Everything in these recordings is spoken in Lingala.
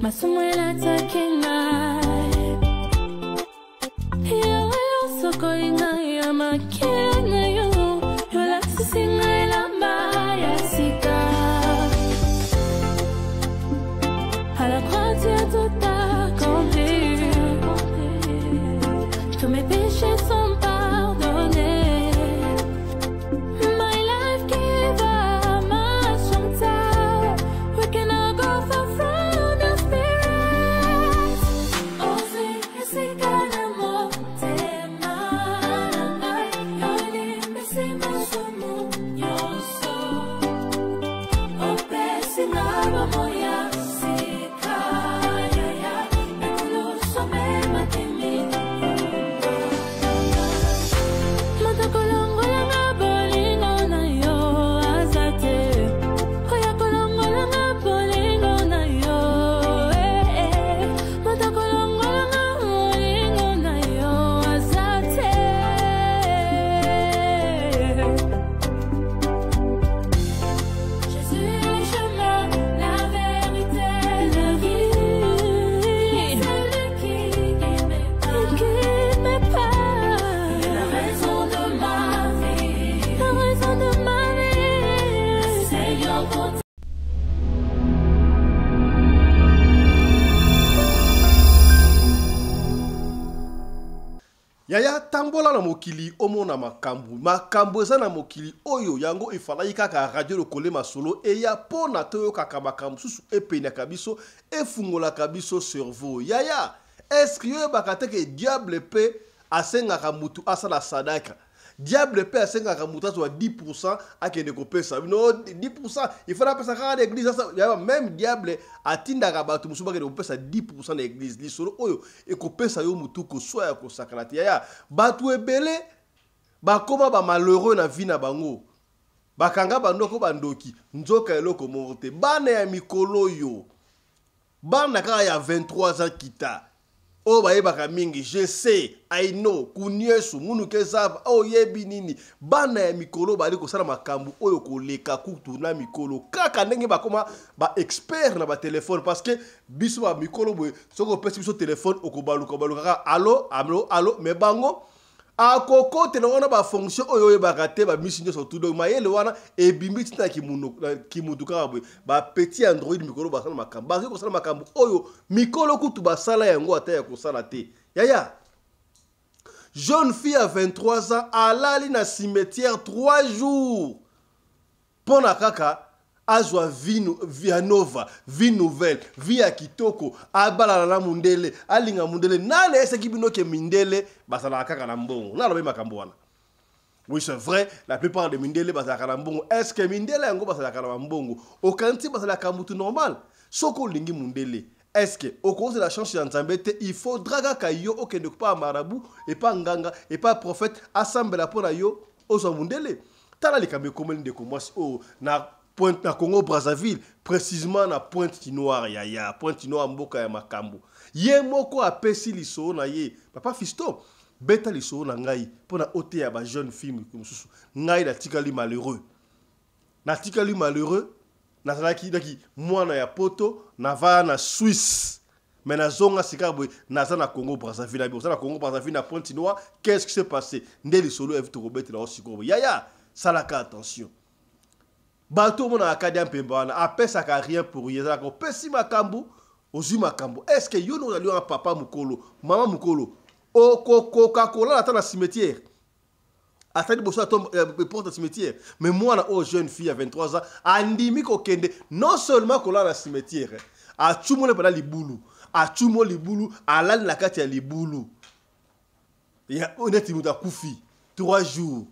Masumwela takenga yo soko inga ya makena yo la singa la mbaya sika à la croix tu as tout accompli tous mes péchés sont pardonnés my life give up my chanta we cannot go far from your spirit ozi esikana mo tema yoni mesima somo yoso opesi ngaba moya sika ya ekulu some matemi matakolongola ngabolingo na yo azate oya kolongola ngabolingo na yo matakolongola ngabolingo na yo azate je suis le chemin, la vérité, la vie. Celle qui guide mes pas. La raison de ma vie. La raison de ma vie. Seigneur, pour Yaya tambola na mokili omona makambo eza na mokili oyo yango ifalaki kaka radio lokole masolo eya pona toyo kaka makambo susu epenyaka biso efungolaka biso cerveau. Yaya est-ce que yo bakate ke diable pe asengaka mutu asala sadaka diable pe asengaka mutu azwa 10% akende kopesa no 10% il faut pesa kaka na église ça même diable atindaka bato musu bakende kopesa 10% na église lisolo oyo ekopesa yo mutu ko soya ko sakrati. Yaya bato ebele bakoma ba malheureux na vie na bango bakanga bandoko bandoki nzoka eloko morte bana ya mikolo yo bana kaka ya 23 ans kita oh bayebaka mingi je sais I know kunyesu munu kezava oh yebi nini bana ya mikolo bali kosala makambu oyo koleka kutu na mikolo kaka ndenge bakoma ba expert na ba téléphone parce que biso ba mikolo boye soko pesi biso téléphone okobaluka baluka allo mais bango akoko te na ba fonction oyo yebaka te ba mission surtout donc mayele wana ebimbi tina kimuduka boye ba petit android mikolo basala makambu ba kosala makambu oyo mikolo kutu basala yango ata ya kosala te. Yaya jeune fille à 23 ans alali na cimetière 3 jours pona kaka azwa vie nova, vie nouvelle, vie ya kitoko, abala na mundele, alinga mundele, nane ese kibino ke mindele, basala kaka na mbongo. Na lobe makambo wana. Oui, c'est vrai, la plupart des mindele basala kaka na mbongo. Est-ce que mindele yango basala kaka na mbongo? Okanti basala kamutu normal. Soko lingi mundele. Est-ce que au cours de la chance de Nzambete, il faudra que yo okende pas marabout et pas nganga et pas prophète assemble la pona yo ozo mundele. Tala likambe komeli de komwasi o na Pointe na Congo Brazzaville, précisément na Pointe-Noire Yaya, Pointe-Noire mboka ya makambo. Ye moko apesi liso na ye, papa Fisto, beta liso na ngai pona ote ya ba jeune fille mususu. Ngai na tikali malheureux. Na tikali malheureux, na zalaki daki mwana ya poto na va na Suisse. Mais na zonga sikabwe na za na Congo Brazzaville, na Congo Brazzaville na Pointe-Noire, qu'est-ce qui s'est passé? Ndeli solo evito robete na osikobo. Yaya, salaka attention. Bato mona akadia mpembana apesa ka rien pour yeza ko pesi makambu ozu makambu. Est-ce que yo no ali un papa mukolo mama mukolo o Coca-Cola ata na cimetière atali boso atom porte de cimetière mais moi na o jeune fille à 23 ans andimi ko kende non seulement ko la na cimetière a tumole pala libulu a tumo libulu alali na kati ya libulu ya honnêtement muta kufi 3 jours.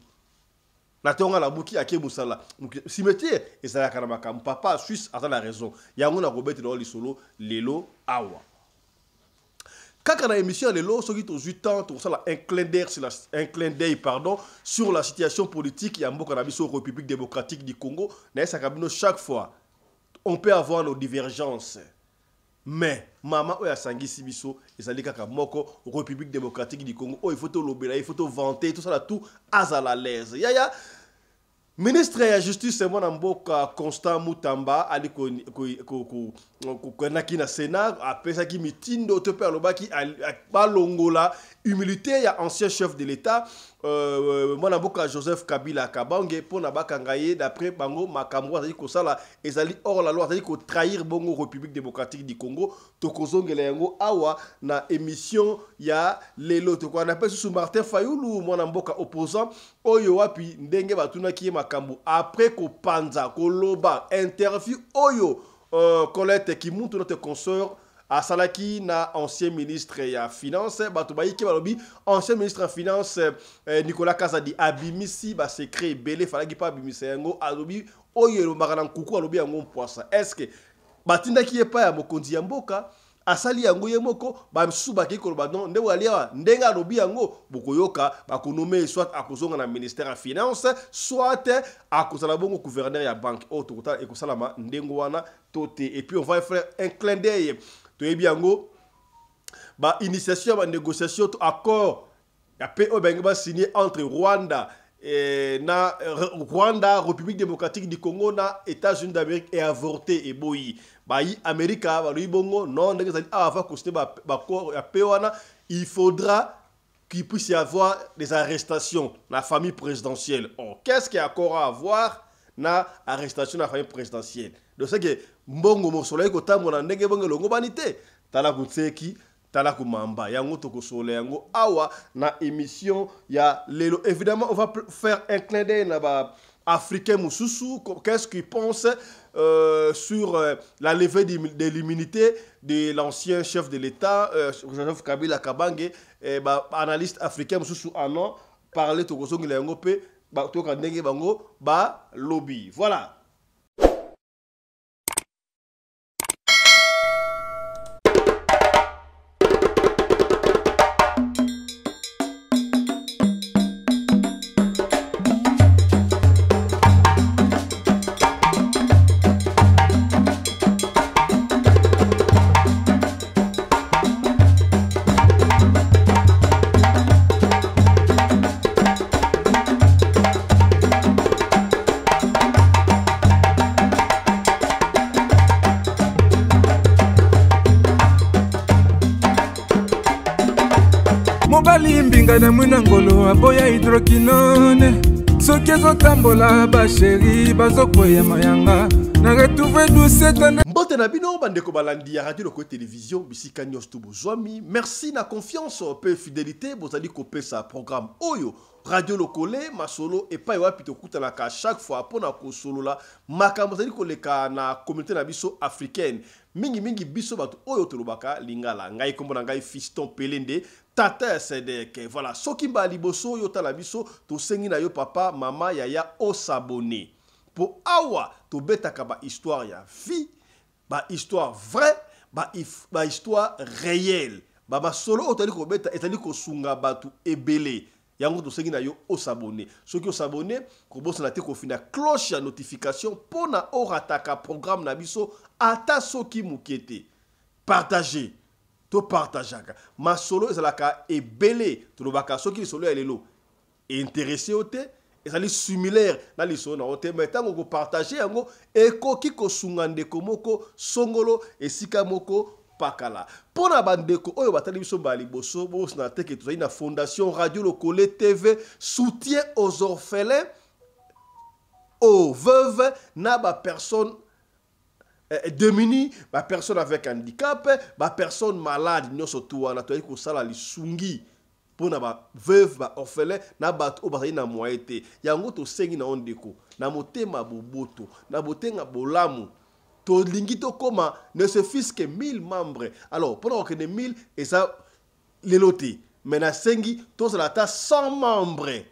La tonga la bouki ake musala cimetière et ça la karamaka papa suisse a la raison yango na robete dans lisolo lelo awa kaka na émission lelo soki to 8 ans to sala un clin d'œil pardon sur la situation politique ya mboka na biso République démocratique du Congo na esa kabino chaque fois on peut avoir nos divergences. Mais maman oya sangisi biso ezali kaka moko République démocratique du Congo. Oh, il faut te lobela, il faut te vanter, tout ça là tout azala l'aise. Yaya ministre de la justice c'est mon amboka Constant Mutamba ali ko na Sénat après qui mitindo te père lobaki balongola humilité ya ancien chef de l'État mon amboka Joseph Kabila Kabange pour na bakangaye d'après bango makambo azali ko sala ezali hors la loi azali ko trahir bongo République démocratique du Congo to kozongela yango awa na émission ya lelo to ko na appelle sous Martin Fayulu mon amboka opposant oyo wapi ndenge batuna ki makambo après ko panza ko loba interview oyo Colette Kimuntu notre consort à Salaki na ancien ministre ya finance batubayi ki balobi ancien ministre en finance Nicolas Kazadi abimisi ba secret belé falaki pa abimisa yango alobi oyo mbaka na nkuku alobi yango mpoisa est-ce que batinda ki epa ya mokonzi ya mboka asali yango ye moko ba msusu baki koloba non nde walia ndenga alobi yango bokoyoka bakonome soit akozonga na ministère en finance soit akozala bongo gouverneur ya banque o tokota ekosalama ndengo wana tote et puis on va faire un clin d'œil toyebi yango ba initiation ba négociation accord ya PO benga ba signé entre Rwanda Rwanda, République démocratique du Congo, na États-Unis d'Amérique et avorté et boyi. Bayi Amerika, bayi bongo, non, il faudra qu'il puisse y avoir des arrestations dans la famille présidentielle. Oh, qu'est-ce qu'il y a encore à avoir dans l'arrestation de la famille présidentielle? Donc c'est que mbongo mo soleil ko tambo na ndenge bongo longo banité. Tala kutseki Talaku Mamba, yango toko sole yango awa na émission ya lelo. Évidemment, on va faire un clin d'œil na ba africain Moussoussou. Qu'est-ce qu'il pense sur la levée de l'immunité de l'ancien chef de l'État, Joseph Kabila Kabange, analyste africain Moussoussou anon parler toko songi yango pe ba toka ndenge bango ba lobby. Voilà. Mbinga na mwina ngolo aboya hydroquinone soki ezotambola basheri bazokweya mayanga na retrouve doucetane mbote na bino bandeko balandi ya radio loko télévision bisika nyos to bozwami merci na confiance pe fidélité bozali kopesa programme oyo radio lokole masolo et pas wapi to kutalaka chaque fois pona ko solola makambo zali koleka na communauté na biso africaine mingi biso bato oyo tolobaka lingala ngai kombo na ngai Fiston Pelende Tata Sedek. Voilà, soki ba liboso yo tala biso to sengi na yo papa mama yaya o s'abonner pour awa to betaka ba histoire ya vie, ba histoire vraie, ba histoire réelle, ba solo otali ko beta etali ko sunga batu ebele. Yango to sengi na yo o s'abonner. Soki o s'abonner ko bosa na te ko fina cloche ya notification pona o rataka programme na biso ata soki mukete. Partagez. To partageaka ma solo ezalaka ebele to lobaka soki solo elelo intéressé ote ezali similaire na liso na ote mais tango ko partager yango ekoki ko sunga ndeko moko songolo esika moko pakala pona bandeko oyo batali biso bali boso boso na teke to na fondation Radio Lokole TV soutien aux orphelins aux veuves na ba personne démunis, ma personne avec handicap, ma personne malade, nous surtout on a trouvé que ça la lisungi pour na ba veuve ba orphelin na ba o ba na moité yango to sengi na ondeko na motema boboto na botenga bolamu to lingi to koma ne se fixe que 1000 membres alors pendant que les 1000 et ça les lotés mais na sengi to ça la ta 100 membres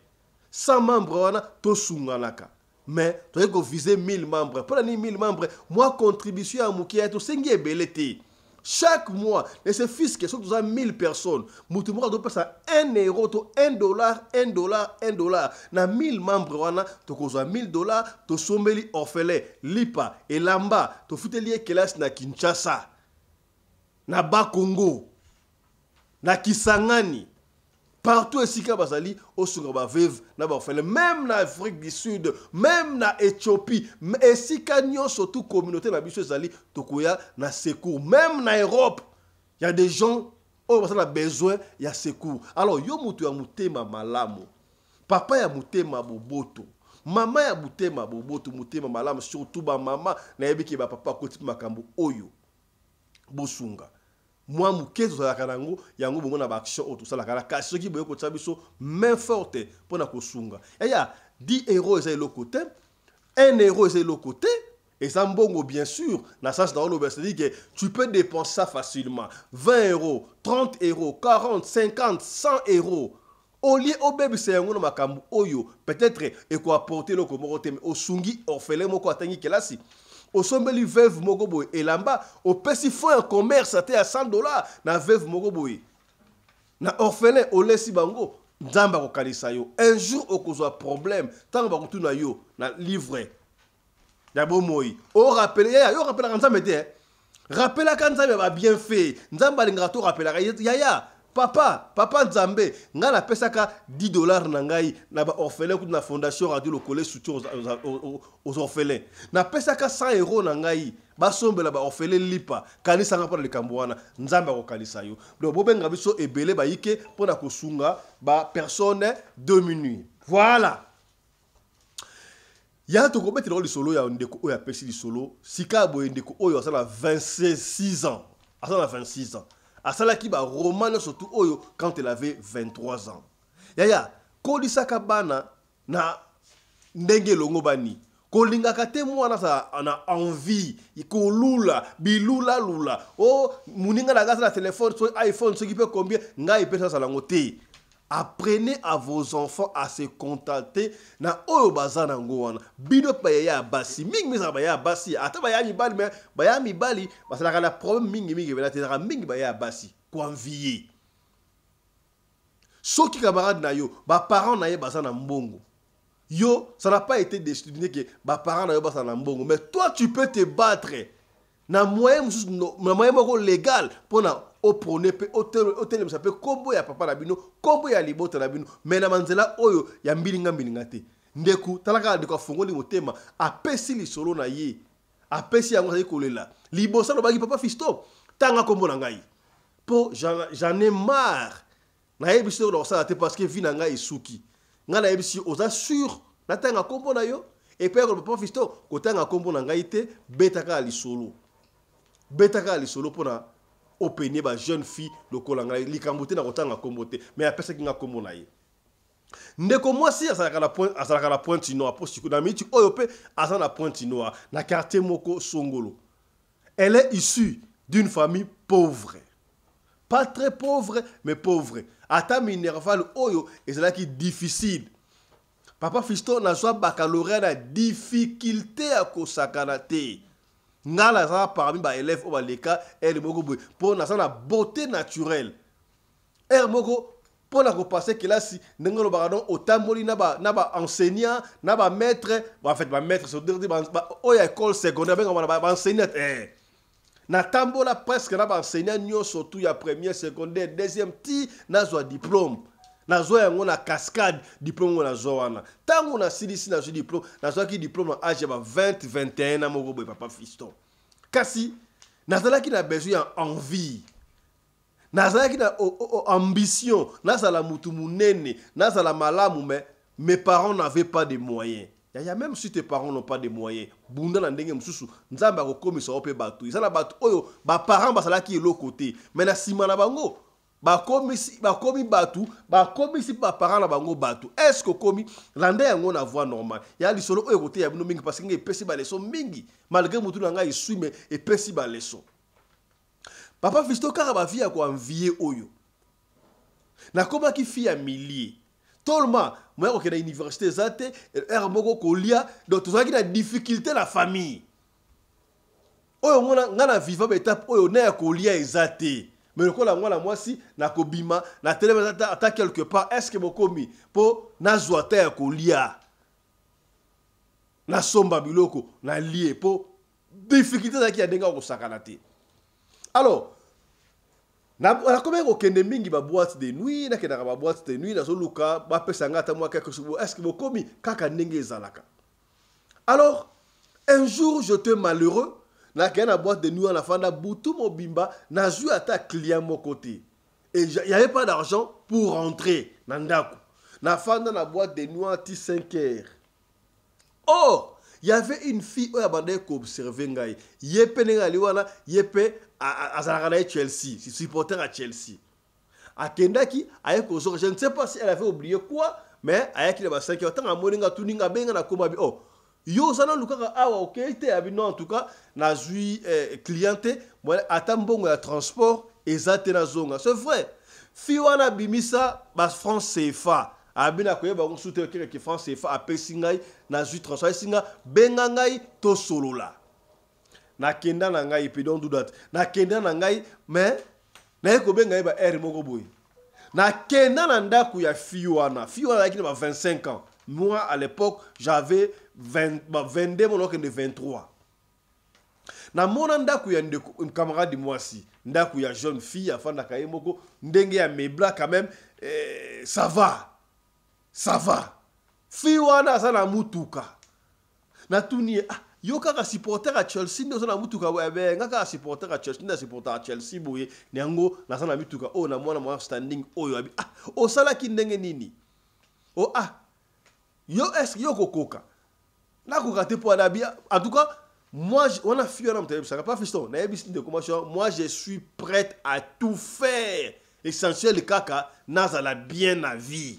wana to sunganaka. Mais tu as viser 1000 membres. Pour les 1000 membres, moi contribution à Moukia, tu sais belete. Chaque mois, et ce fisc, qui sont 1000 personnes, Moutoumora doit passer 1 euro, 1 dollar, 1 dollar, 1 dollar. Na 1000 membres, tu as 1000 dollars, tu sommeli orphelin, lipa, et lamba, tu foutelier kelas na Kinshasa, na Bakongo, na Kisangani. Partout ici, Bazali, au Sungaba Veuve, même en Afrique du Sud, même en Éthiopie, et si Kanyon, surtout communauté, na Bissou Zali, Tokoya, na secours, même en Europe, il y a des gens qui ont besoin, il y a secours. Alors, yo mutu ya mutema malamu, papa ya mutema boboto, maman ya mutema boboto, mutema malamu, surtout ba maman, na yebiki ba papa koti makambo oyo, bosunga. Moi muke to sala kanango yango bongo na action auto sala kala kasi ki boyo ko tsabiso main forte pona ko sunga ya 10 euros c'est le côté 1 euro c'est le côté et ça mbongo bien sûr na sens dans le dit que tu peux dépenser ça facilement 20 euros 30 euros 40 50 100 euros au lieu au bébé c'est un makambu oyo peut-être et quoi apporter le komorote au sungi orphelin moko atangi kelasi au sombeli veuve mogoboy et là-bas au pesi font un commerce à $100 na veuve mogoboy na orphelin au lesi bango nzamba ko kalisa yo un jour au cause problème tant ba kutuna yo na livre ya bomoyi au rappel ya yo rappel kan nzamba te rappel kan nzamba ba bien fait nzamba linga to rappel ya papa nzambe nga na pesaka $10 na ngai na ba orphelin ku na fondation radio le collège soutien aux orphelins na pesaka 100 euros na ngai ba sombela ba orphelin lipa kanisa nga pa le kambwana nzambe ko kalisa yo donc bobenga biso ebele ba yike pona ko sunga ba personne 2 minutes voilà ya to ko mettre le solo ya ndeko oya pesi li solo sika boye ndeko oyo asala 26 ans asala 26 ans asala ki ba roman surtout oyo quand elle avait 23 ans yaya kolisaka bana na ndenge longo bani kolingaka te mwana sa ana envie ikolula bilula lula oh muninga na gasa na téléphone so iPhone so qui peut combien ngai pesa sala ngote. Apprenez à vos enfants à se contenter na oyo bazana ngowana bino pa ya basi mingi misa ba ya basi ata ba ya mibali mais ba ya mibali basala la problème mingi bela tera mingi ba ya basi ko envier soki camarade na yo ba parents na ye bazana mbongo yo ça n'a pas été destiné que ba parents na yo bazana mbongo mais toi tu peux te battre na moyen moko légal pour na au prôner hôtel ça peut combo ya papa na bino combo ya libota na bino mais na manzela oyo ya mbilinga te ndeku talaka ndeko fongoli motema apesi li solo na ye apesi yango za kolela libosa no bagi papa fisto tanga kombo na ngai po j'en ai marre na yebisi do ça te parce que vi na ngai suki nga na yebisi oza sûr na tanga kombo na yo et puis papa fisto ko tanga kombo na ngai te betaka li solo pona opéné ba jeune fille le kolanga likambote na kotanga kombote mais apesa kinga kombo na ye ndeko mwasi asala la pointe noire pour siku na miti oyo pe asala la pointe noire na quartier moko Songolo. Elle est issue d'une famille pauvre, pas très pauvre mais pauvre ata minerval oyo ezala ki difficile papa fisto na zwa baccalauréat na difficulté à kosakana te ngala za parmi ba élèves au baleka elle moko pour na la beauté naturelle elle moko pour na ko passer classe ndengolo baradon otamboli na ba enseignant na ba maître en fait ba maître c'est dire ba oya école secondaire ba enseignant na tambola presque na ba enseignant nyo surtout ya première secondaire deuxième ti na zo diplôme na zo yango na cascade diplôme na zo wana tango na silisi na zo diplôme na zo ki diplôme na âge ba 20 21 na moko boy papa fiston kasi nazala ki na besoin envie nazala ki na ambition nazala mutu munene nazala malamu mais mes parents n'avaient pas de moyens ya même si tes parents n'ont pas de moyens bunda na ndenge mususu nzamba ko komisa ope batu izala batu oyo ba parents basala ki lo côté mais na sima na bango bakomi batu bakomi si ba parents na bango batu est-ce que komi lande yango na voie normale ya lisolo oyo côté ya bino mingi parce que epesi ba leçon mingi malgré mutu na ngai sui mais epesi ba leçon papa fisto kaka ba vie ya ko envier oyo na koma ki fi ya millier tolma moi ko na université zate er moko kolia donc tozaki na difficulté la famille oyo ngana vivant étape oyo na ya kolia ezate mais lokola ngwana mwasi na kobima na telema ata quelque part est-ce que bokomi po nazwa ta ya kolia na somba biloko na lie po difficulté za ki ya denga ko sakana te. Alors na comment okende mingi ba boîte de nuit na kenda ba boîte de nuit na soluka ba pesa ngata mwa quelque chose est-ce que bokomi kaka ndenge ezalaka. Alors un jour j'étais malheureux na kenda boîte de nuit na fanda butu mobimba na ju ata client mon côté et il y avait pas d'argent pour rentrer na ndako na fanda na boîte de nuit à 5 heures. Or il y avait une fille qui a observé ngai yepe nenga liwana yepe azalaka na Chelsea, si supporter à Chelsea. Akendaki ayeko zo, je ne sais pas si elle avait oublié quoi, mais ayaki le 5 heures tant amoninga tuninga benga na koma bi oh. Yo zana lukaka awa OK te abino en tout cas na zui cliente, moi atambongo ya transport ezate na zonga. C'est vrai. Fiwana bimisa ba France CFA. Abina koyeba ko soutenir que France CFA apesi ngai na zui transport singa benga ngai to solola. Na kenda na ngai pe don't do that. Na kenda na ngai mais na ko benga ba air moko boy. Na kenda na ndaku ya Fiwana qui a 25 ans. Moi à l'époque j'avais 22 mon de 23. Na mona ndaku ya un camarade de moi si ndaku ya jeune fille afanda kayemoko ndenge ya mebla quand même ça va. Ça va. Fiwana sana mutuka. Na tuni yo kaka supporter à Chelsea ndo sana mutuka webe ngaka supporter à Chelsea nda supporter à Chelsea boye nyango na sana mutuka o na mwana standing oyo abi o sala ki ndenge nini o yo est yo kokoka na kokate po adabi en tout cas moi on a fui on a pas fiston na ebi de commencement moi je suis prête à tout faire essentiel kaka nazala bien na vie.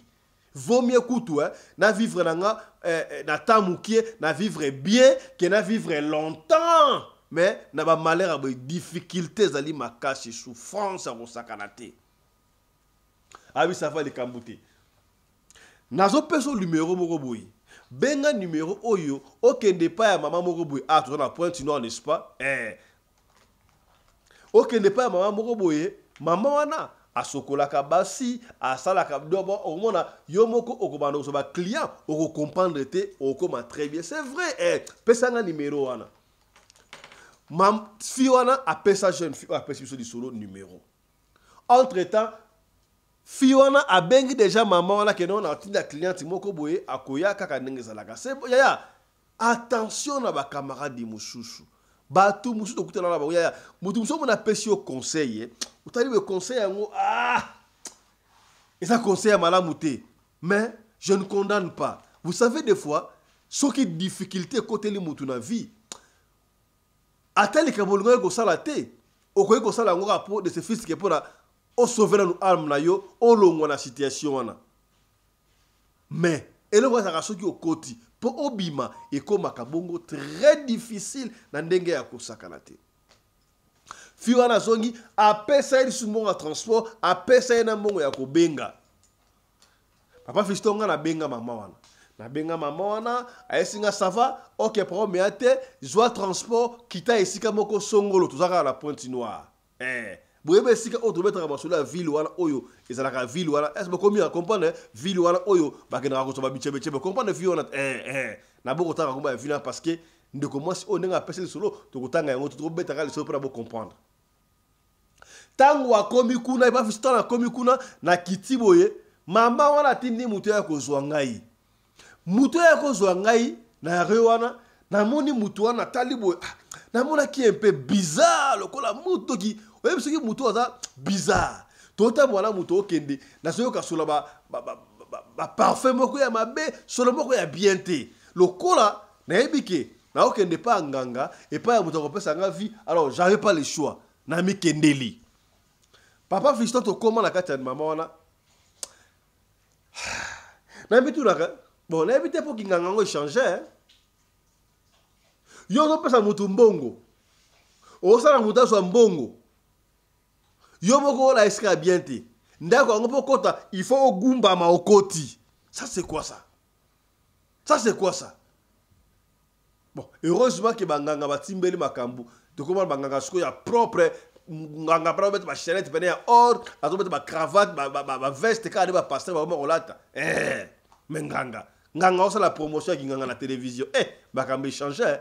Vaut mieux coutu na vivre na tamukie na vivre bien que na vivre longtemps mais na ba malheur ba difficultés ali makasi souffrance au sakanate abi ça va les kambuté nazo peso numéro moko boy benga numéro oyo okende pa ya maman moko boy toujours na pointe nord n'est-ce pas okende pa ya maman moko boy maman wana asokola kabasi asala kabdobo omona yomoko okobanda so ba client oko comprendre te okoma très bien c'est vrai pesanga numéro wana mam fi wana apesa jeune fille apesa biso di solo numéro entre temps fi wana abengi déjà maman wana ke non na tinda client moko boye akoya kaka ndenge zalaka c'est ya attention na ba camarade di mususu batu mususu okutana na ba ya mutu mususu mona pesi au conseil utali le conseil yango et ça conseil à malamuté mais je ne condamne pas. Vous savez des fois ce qui difficulté côté les mutu na vie atali kabolongo ko sala te okoyi ko sala ngo rapport de ce fils qui pour o sauver nous arme na yo o longo na situation wana mais ele wa saka soki okoti po obima et comme kabongo très difficile na ndenge ya kosakana te. Fiwana zongi apesa ili sumonga transport apesa na mbongo ya kobenga papa fistonga na benga mama wana na benga mama wana ayesinga sava OK problème ate joie transport kita esika moko songolo tozaka la Pointe Noire boyebe esika o tobetaka masolo ya ville wana oyo ezalaka ville wana est-ce que komi comprendre ville wana oyo bakena ko soba bichebe chebe comprendre ville wana na boko taka komba ya ville parce que ndeko mwasi o ndenga apesa solo tokotanga yango tobetaka le solo pour comprendre. Tango akomi kuna iba fistana akomi kuna na kitiboye mama wana tindi mutu ya kozwa ngai mutu ya kozwa ngai na rewana na moni mutu wana taliboye na mona ki un peu bizarre lokola mutu ki oyebi soki mutu aza bizarre tota mwana mutu okende na soyo kasola ba parfum moko ya mabe solo moko ya bien te lokola na ebike na okende pa nganga et pas ya mutu akopesa nga vie alors j'avais pas le choix na mi kendeli. Papa fiston to koma na kati ya mama wana na bitu naka bon na bité pour kinganga ngo changer yo no pesa mutu mbongo o sala mutu so mbongo yo moko la eska bien te ndako ngo pokota il faut ogumba ma okoti ça c'est quoi ça bon heureusement que banganga batimbeli makambu to comment banganga siko ya propre nganga pra mettre ma chaînette pene ya or azo mettre ma cravate ma veste ka ba passer ba rolata mais nganga ça la promotion qui nganga na télévision bakambe changer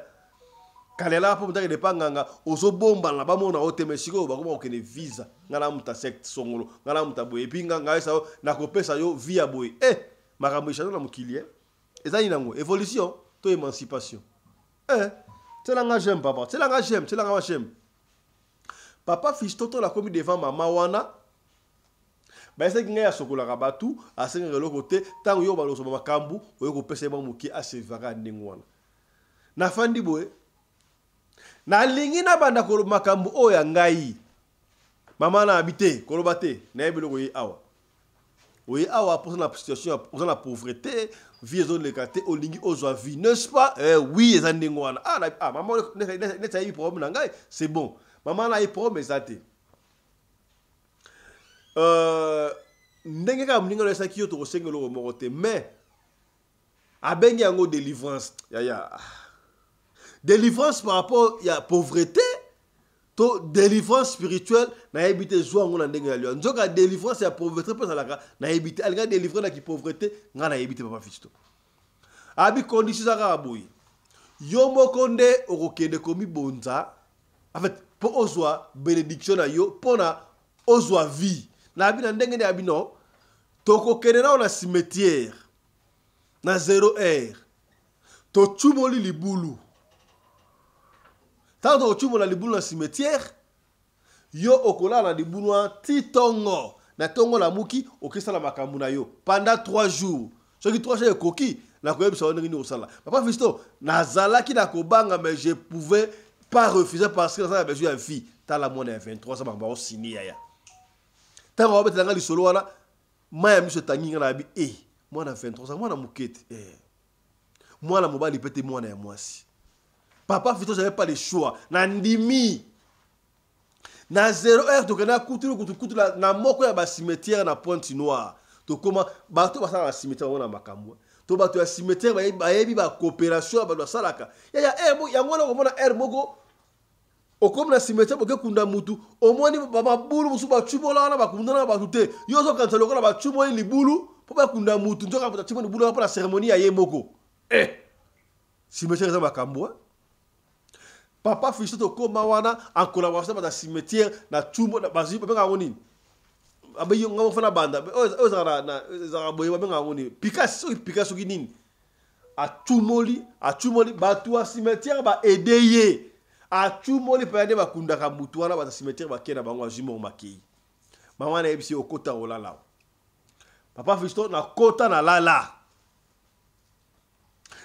kalela po mutaki de panganga ozo bomba na ba mona ote mesiko ba ko okene visa ngana muta sect songolo ngana muta boye pinga ngai sa na kopesa yo via boye makambe changer na mukili ezali nango évolution to émancipation c'est là j'aime papa c'est là j'aime papa Fisto to la komi devant maman wana ba ese kinga ya sokola kabatu asenga le côté tant yo ba lo so makambu oyo ko pesa ba muki asevaka ndingwana na fandi boye na lingi na banda ko makambu oyo ngai mama na habité kolobate na ebilo ko yi awa oui awa pour la situation pour la pauvreté vie zone le quartier au lingi ozwa vie n'est-ce pas oui eza ndingwana maman ne ta yi problème ngai c'est bon maman na yi problème ezate ndenge ka mninga lesa kiyo to kosengelo mo kote mais abengi yango délivrance délivrance par rapport à pauvreté to délivrance spirituelle na ebité zo ngo na ndenge ya lio nzoka délivrance ya pauvreté pe salaka na ebité alga délivrer na ki pauvreté nga na ebité papa Fisto abi condition za ka boyi yo mokonde okokende komi bonza en fait pour ozwa bénédiction na yo pona ozwa vie na abi na ndenge ne abi no toko kende na cimetière na 0 heure to chumoli libulu tanto tu la libulu na cimetière yo okola na libulu titongo na tongo la muki okisa la makambu na yo pendant 3 jours soki 3 jours ekoki na koyebisa ndenge ni osala papa Fisto nazalaki na kobanga mais je pouvais pas refuser parce que ça a besoin de fille ta la mona 23 ça ba signé ya ta ba betanga li solo wala maya miso tanginga na bi moi na 23 ça moi na mukete moi na mobali pete moi na mwasi. Papa Fisto j'avais pas le choix. Nandimi. Na 0 heure to kana kutu na moko ya ba cimetière na Pointe Noire. To comment bato ba sala cimetière na makambo. To bato ya cimetière ba yebi ba coopération ba salaka. Ya ngona ko mona moko. Okom na cimetière boke kunda mutu. Omoni ba bulu musu ba chubola na ba kunda na ba tuté. Yo zo kan tolo ko na ba chubo ni bulu po ba kunda mutu. Nzoka ba chubo ni bulu pour la cérémonie ya yemoko. Cimetière za makambo. Papa Fisto to koma wana en collaboration avec la cimetière na chumbo na bazi ba nga ngoni abayo ngamo fana banda za boye ba nga ngoni Picasso kinini a chumoli batu a cimetière ba aider a chumoli pa yande ba kunda ka mutu wana ba cimetière ba kena bango azimo makei mama na ebisi okota olala papa Fisto na kota na lala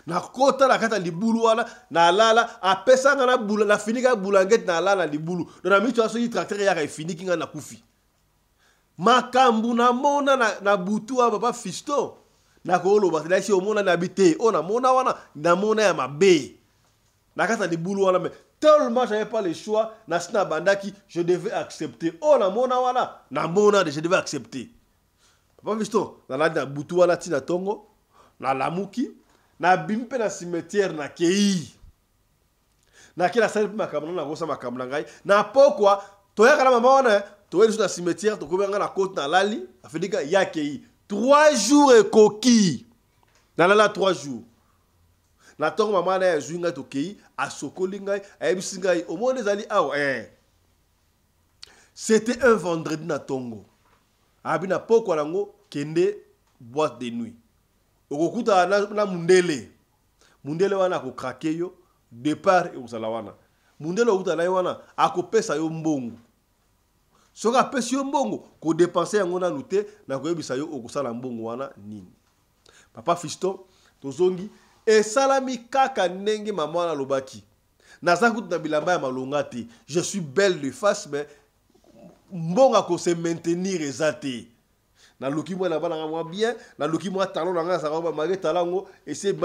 na kota la kata libulu wana na lala apesa ngana bula na finika bulangete na lala libulu na mitu aso yi tracteur ya ka finiki ngana kufi makambu na mona na butu wa papa Fisto na ko lo ba na si o mona na bité o na mona wana na mona ya mabe na kata libulu wana mais tellement j'avais pas le choix na sina bandaki je devais accepter o na mona wana na mona je devais accepter papa Fisto na butu wana tina tongo na lamuki na bimpe na cimetière na kei na kila sali makamna na gosa makamna ngai na pokwa toyaka na mama wana toyeli na cimetière to kobenga na côte na lali afidika ya kei 3 jours ekoki na lala 3 jours na tongo mama na ya zwinga to kei asokoli ngai ayebisi ngai au monde zali aw c'était un vendredi na tongo abina pokwa nango kende boîte de nuit okukuta na mundele wana ko krake yo départ e usala wana mundele okuta na wana akopesa yo mbongo soka pesa yo mbongo ko dépenser yango na luté na koyebisa yo okusala mbongo wana nini papa Fisto tozongi e salami kaka ndenge mama na lobaki nazakuta na bilamba ya malonga te je suis belle de face mais mbonga ko se maintenir ezate na luki moi na bana moi bien na luki moi talon na nga sa ba mage talango et c'est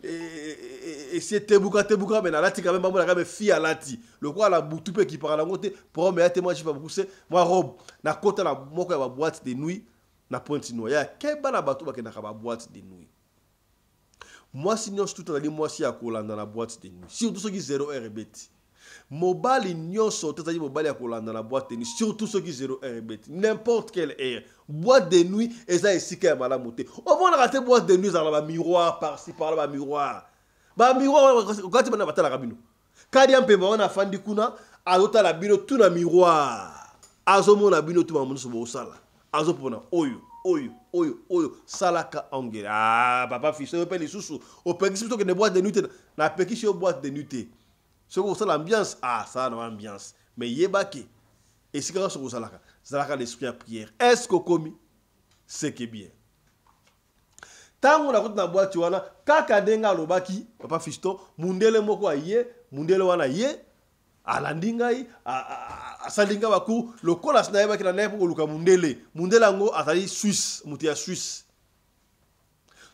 et c'est tebuka mais na lati quand même moi na ka fi alati le quoi la butu pe qui parle ngote pour me ate moi je pas pousser moi robe na kota na moko ya ba boîte de nuit na Pointe Noire ya ke bana bato ba ke na ka ba boîte de nuit moi sinon tout à moi si akolanda na boîte de nuit si tout ce qui 0 heure beti mobali nyonso tozali mobali ya kolanda na boîte de nuit surtout ceux qui 01 bête n'importe quelle heure boîte de nuit eza esika ya malamu te omonaka te boîte de nuit ezala ba miroir par-ci par-là ba miroir okati bana batalaka bino kadi ya mpemba wana afandi kuna azotala bino tu na miroir azomona bino tu mamonusu bosala azopona oyo salaka ongela papa fiso yo pe lisusu opekisi to ke ne boîte de nuit na pekisi yo boîte de nuit. Ce que vous l'ambiance, ça a l'ambiance. Mais yebaki, et si vous avez ça l'esprit à prière. Est-ce que commis, c'est que bien. Tant qu'on a na boîte tu wana, kaka denga lobaki, papa fiston, mundele moko aye, mundele wana ye, alandinga yi, asalinga baku, le kola snaeba ki na nepo luka mundele, mundele ngo atali Suisse, mutia Suisse.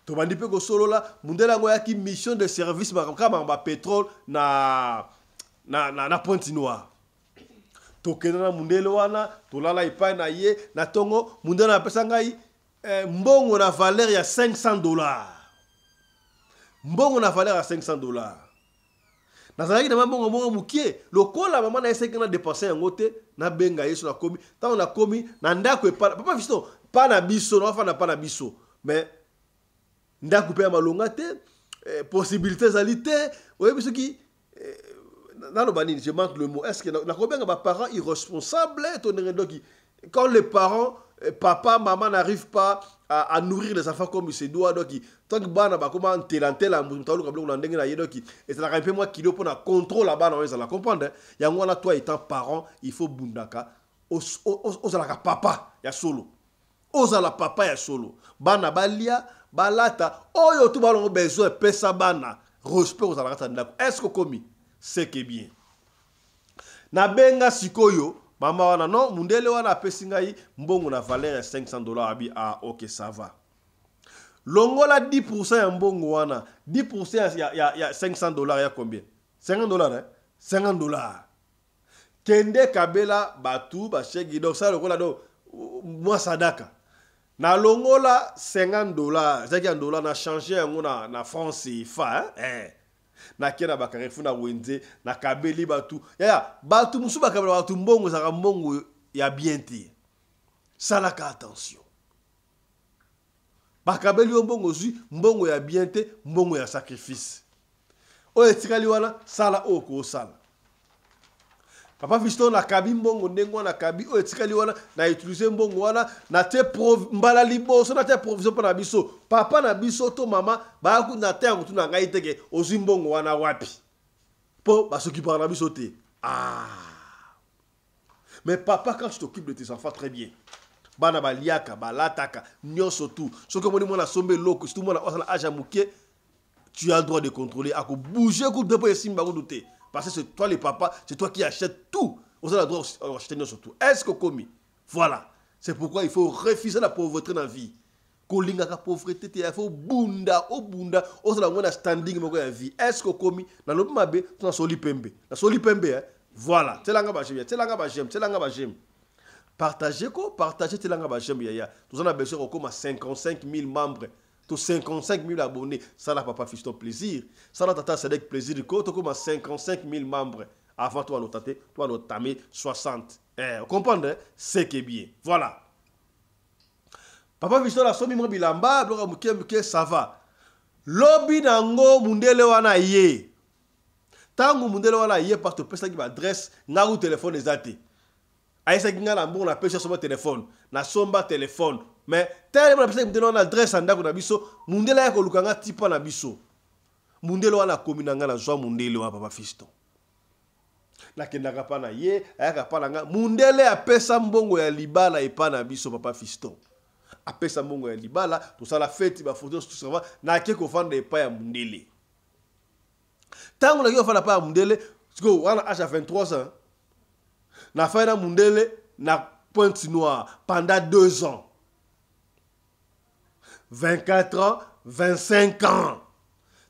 Tobandi pe ko solo la mundela ngo yaki mission de service kama ba pétrole na Pointe-Noire. Tokena na mundelo wana tolala ipa na ye na tongo mundela pesa ngai mbongo na valeur ya $500. Mbongo na valeur ya $500. Nazalaki na mbongo mukie lokola mama na eseka na dépenser yango te na benga yeso na komi ta na komi na ndako e papa fisto pa na biso no fa na pa na biso mais ndako pe malonga te possibilité zalité oye biso ki nalo banini je manque le mot est-ce que na combien ba parents irresponsables quand les parents papa maman n'arrivent pas à nourrir les enfants comme il se doit donc tant que bana ba comment telantela mutalu kablo na ndenge na yedoki et ça rappelle moi kilo pour na contrôle la bana on la comprendre yango na toi étant parent il faut bundaka ozalaka papa ya solo ozala papa ya solo bana balia balata oyo tu balongo besoin pesa bana respect aux alakata ndako est-ce que commis c'est que bien na benga sikoyo mama wana non mundele wana pesi ngai mbongo na valeur ya $500 abi OK ça va longola 10% ya mbongo wana 10% ya $500 ya combien $50 hein $50 kende kabela batu ba shegi donc ça lokola do moi sadaka na longola $50 zaki un dollar na changer yango na France CFA na kena bakarefu na wenze na kabeli batu ya batu musu bakabela batu mbongo zaka mbongo ya bien te salaka attention bakabeli mbongo zui mbongo ya bien te mbongo ya sacrifice o etikali wana sala oko sala papa fiston na kabi mbongo ndengwa na kabi o etikali wana na utiliser mbongo wana na te mbala liboso na te provision pa na biso papa na biso to mama ba ku na te ngutu na ngai teke ozi mbongo wana wapi po basoki pa na biso te mais papa quand tu t'occupes de tes enfants très bien bana baliaka balataka nyoso tout ce que moni mona sombe loko tout mona osala aja mukie tu as le droit de contrôler à bouger coup de peu simba ko douter. Parce que c'est toi le papa, c'est toi qui achètes tout. Vous avez le droit d'acheter surtout. Est-ce que commis? Voilà. C'est pourquoi il faut refuser la pauvreté dans la vie. Kolinga ka pauvreté, il faut bunda, au la moins standing dans la vie. Est-ce que commis? Dans l'autre mabe, tu as soli pembe. La soli pembe, voilà. C'est l'anga ba j'aime, c'est l'anga ba j'aime. Partagez quoi? Partagez c'est l'anga ba j'aime yaya. Nous en avons besoin comme à 55 000 membres. 55 000 abonnés, ça n'a pas fait ton plaisir. Ça n'a pas fait plaisir. Quand tu as 55 000 membres, avant toi, tu as tamé 60. Vous comprenez? C'est que bien. Voilà. Papa Fiston a somme bilamba, ça va. Lobby nango mundele wana ye. Tango mundele wana ye parce que personne qui m'adresse, n'a ou téléphone des athées. Aïssa Ginga Lambo, on a pêché sur mon téléphone. Na somba téléphone. Mais tellement personne qui me donne l'adresse en d'accord na biso. Mundela yako lukanga tipa na biso. Mundelo wana kominanga na joie mundele wa papa Fiston. Na kendaka pa na ye, ayaka pa nga. Mundele apesa mbongo ya libala epa na biso papa Fiston. Apesa mbongo ya libala, tout ça la fête ba photo tout ça va. Na ke ko fanda epa ya mundele. Tango na yo fanda pa ya mundele, siko wana âge à 23 ans. Na fait na mundele na Pointe-Noire pendant 2 ans. 24 ans, 25 ans.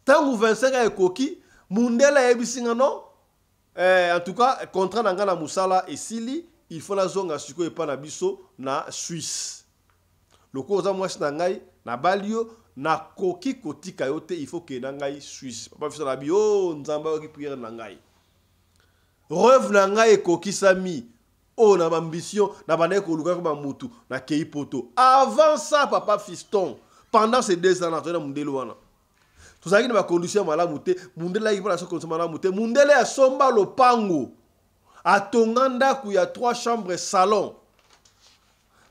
Tant que 25 ans est coquille, mundele est bisinga non. En tout cas, contrat n'angana musala et sili, il faut la zone à suko et pas na biso na Suisse. Le cause moi nangai na balio na koki koti kayote il faut que nangai Suisse. Papa fisa na bio nzamba ki prière nangai. rêve na ngai ekokisami o na ambition na bana ko luka ko mutu na kei poto avant ça papa fiston pendant ces 2 ans na mundele wana tozaki na ba condition malamu te mundeleaki pala so condition malamu te mundele ya somba lopango atonganda ku ya 3 chambres salon